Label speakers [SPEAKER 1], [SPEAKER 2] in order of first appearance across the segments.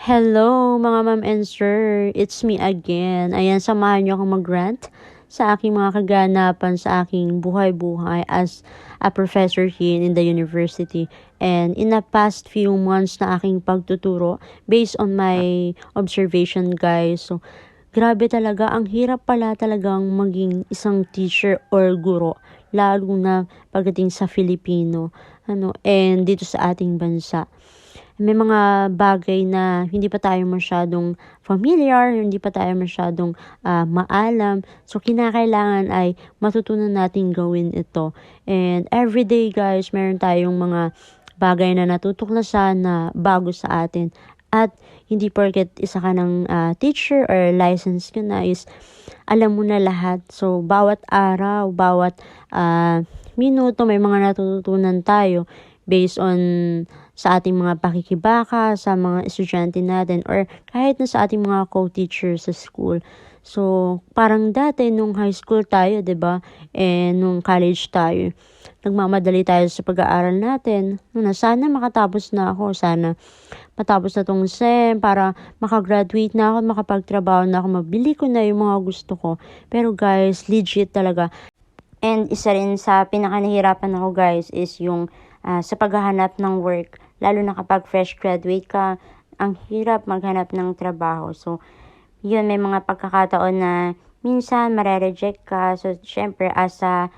[SPEAKER 1] Hello mga ma'am and sir, it's me again. Ayan, samahan niyo akong mag-rant sa aking mga kaganapan sa aking buhay-buhay as a professor here in the university. And in the past few months na aking pagtuturo, based on my observation guys, so grabe talaga, ang hirap pala talagang maging isang teacher or guro, lalo na pagdating sa Filipino, and dito sa ating bansa. May mga bagay na hindi pa tayo masyadong familiar, hindi pa tayo masyadong maalam. So, kinakailangan ay matutunan natin gawin ito. And everyday guys, meron tayong mga bagay na natutuklasan na bago sa atin. At hindi porket isa ka ng teacher or license ka na is alam mo na lahat. So, bawat araw, bawat minuto, may mga natututunan tayo based on sa ating mga pakikibaka, sa mga estudyante natin, or kahit na sa ating mga co-teachers sa school. So, parang dati nung high school tayo, 'di ba? Nung college tayo, nagmamadali tayo sa pag-aaral natin. Sana makatapos na ako, sana matapos na tong SEM para makagraduate na ako, makapagtrabaho na ako, mabili ko na yung mga gusto ko. Pero guys, legit talaga. And isa rin sa pinakanahirapan ako guys is yung sa paghahanap ng work. Lalo na kapag fresh graduate ka, ang hirap maghanap ng trabaho. So, yun, may mga pagkakataon na minsan marereject ka. So, syempre, as a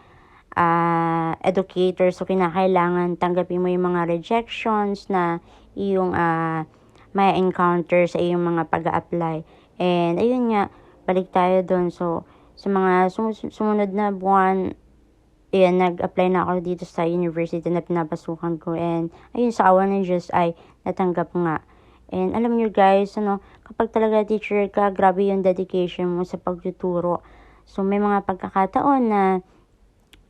[SPEAKER 1] educator, so kinakailangan tanggapin mo yung mga rejections na iyong may encounter sa iyong mga pag-a-apply. And, ayun nga, balik tayo doon. So, sa mga sumunod na buwan, ayan, nag-apply na ako dito sa university na pinapasukan ko. And, ayun, sa awa ng Diyos ay natanggap nga. And, alam niyo guys, kapag talaga teacher ka, grabe yung dedication mo sa pagtuturo. So, may mga pagkakataon na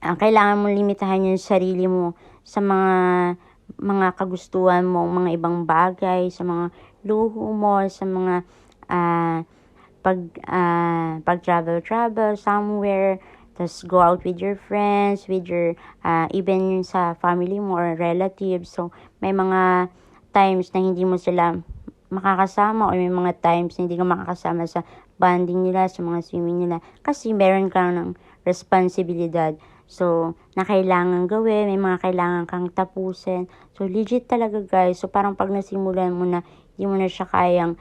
[SPEAKER 1] kailangan mo limitahan yung sarili mo sa mga kagustuhan mo, mga ibang bagay, sa mga luho mo, sa mga pag-travel somewhere, tas go out with your friends, with your, even sa family mo or relatives. So, may mga times na hindi mo sila makakasama or may mga times na hindi ka makakasama sa bonding nila, sa mga swimming nila. Kasi meron kang ng responsibilidad. So, na kailangan gawin, may mga kailangan kang tapusin. So, legit talaga guys. So, parang pag nasimulan mo na, hindi mo na siya kayang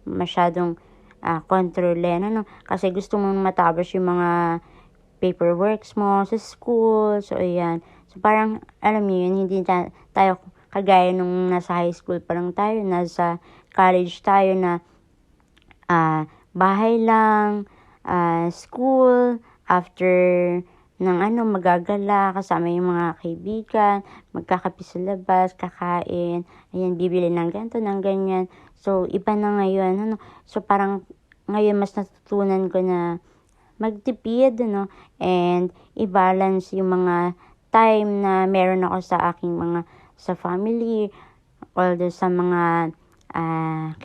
[SPEAKER 1] masyadong kontrolin, kasi gusto mong matapos yung mga paperworks mo sa school. So, ayan. So, parang, alam niyo yun, hindi tayo kagaya nung nasa high school pa lang tayo, nasa college tayo na bahay lang, school, after ng magagala, kasama yung mga kaibigan, magkakape sa labas, kakain, ayan, bibili ng ganito, ng ganyan. So, iba na ngayon, So, parang, ngayon mas natutunan ko na magtipid, and i-balance yung mga time na meron ako sa aking sa family, although sa mga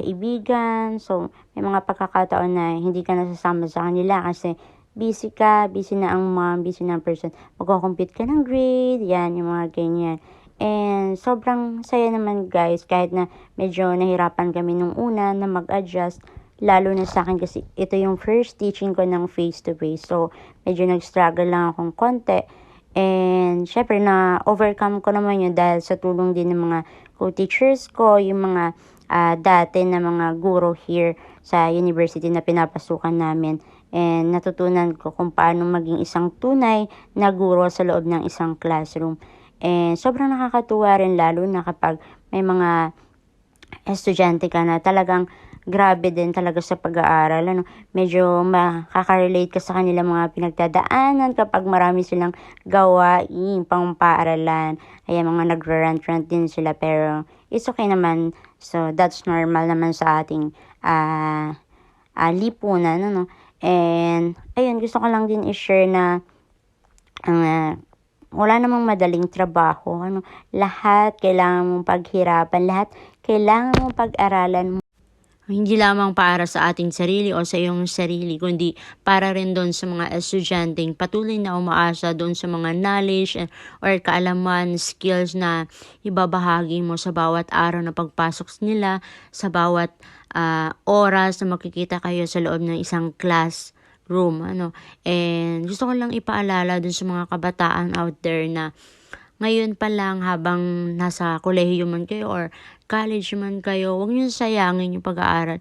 [SPEAKER 1] kaibigan. So, may mga pagkakataon na hindi ka nasasama sa kanila kasi busy ka, busy na ang mom, busy na ang person. Magko-compute ka ng grade, yan, yung mga ganyan. And sobrang saya naman guys, kahit na medyo nahirapan kami nung una na mag-adjust, lalo na sa akin kasi ito yung first teaching ko ng face-to-face. So, medyo nag-struggle lang akong konti. And, syempre, na-overcome ko naman yun dahil sa tulong din ng mga co-teachers ko, yung mga dati na mga guro here sa university na pinapasukan namin. And, natutunan ko kung paano maging isang tunay na guro sa loob ng isang classroom. And, sobrang nakakatuwa rin lalo na kapag may mga estudyante ka na talagang grabe din talaga sa pag-aaral. Medyo makaka-relate ka sa kanila mga pinagdadaanan kapag marami silang gawain pang paaralan. Ayan, mga nagrarant-rant din sila pero it's okay naman. So, that's normal naman sa ating lipunan. And, ayun, gusto ko lang din i-share na wala namang madaling trabaho. Lahat kailangan mong paghirapan, lahat kailangan mong pag-aralan. Hindi lamang para sa ating sarili o sa iyong sarili, kundi para rin doon sa mga estudyanteng patuloy na umaasa doon sa mga knowledge or kaalaman, skills na ibabahagi mo sa bawat araw na pagpasok nila, sa bawat oras na makikita kayo sa loob ng isang classroom. And gusto ko lang ipaalala doon sa mga kabataan out there na ngayon pa lang habang nasa kolehiyo man kayo or college man kayo, huwag niyo sayangin yung pag-aaral.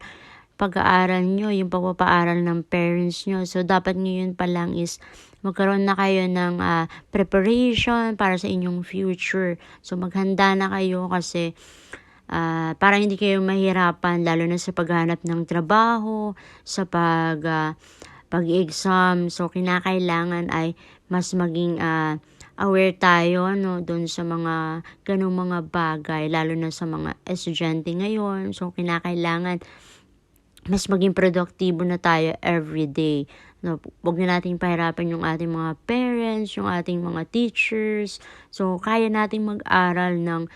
[SPEAKER 1] Pag-aaral nyo, yung pagpapaaral ng parents nyo. So, dapat ngayon pa lang is magkaroon na kayo ng preparation para sa inyong future. So, maghanda na kayo kasi para hindi kayo mahirapan, lalo na sa paghanap ng trabaho, sa pag-exam. So, kinakailangan ay mas maging aware tayo doon sa mga ganung mga bagay, lalo na sa mga estudyante ngayon. So, kinakailangan mas maging produktibo na tayo every day. Huwag na nating pahirapan yung ating mga parents, yung ating mga teachers. So, kaya nating mag-aral ng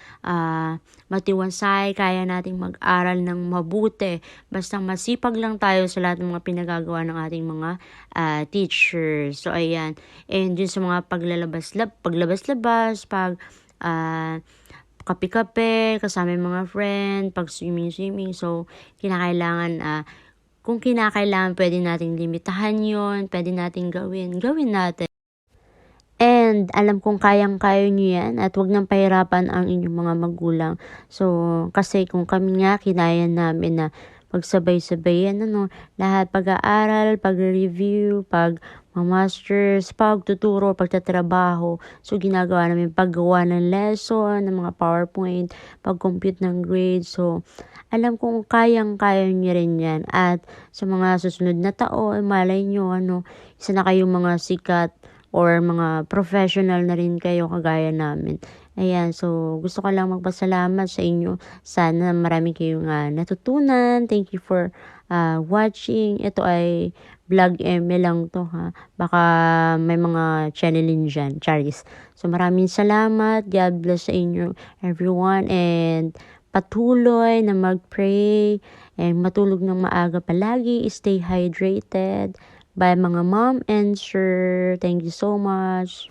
[SPEAKER 1] matiwasay, kaya nating mag-aral ng mabuti. Basta masipag lang tayo sa lahat ng mga pinagagawa ng ating mga teachers. So, ayan. And dun sa mga paglabas-labas, kape-kape, kasama yung mga friend, pag swimming. So, kinakailangan, kung kinakailangan, pwede nating limitahan yon, pwede nating gawin natin. And alam kong kayang-kaya nyo yan at wag nang pahirapan ang inyong mga magulang. So, kasi kung kami nga, kinaya namin na pagsabay-sabayan, lahat pag-aaral, pag-review, pag-masters, pagtuturo, pagtatrabaho. So, ginagawa namin paggawa ng lesson, ng mga PowerPoint, pag-compute ng grades. So, alam kong kayang-kaya nyo rin yan. At sa mga susunod na taon, malay nyo, isa na kayong mga sikat or mga professional na rin kayo kagaya namin. Ayan, so gusto ko lang magpasalamat sa inyo. Sana marami kayong natutunan. Thank you for watching. Ito ay vlog ML lang to ha. Baka may mga channeling dyan. Charis. So maraming salamat. God bless sa inyo everyone. And patuloy na mag-pray. And matulog ng maaga palagi. Stay hydrated. Bye mga mom and sir. Thank you so much.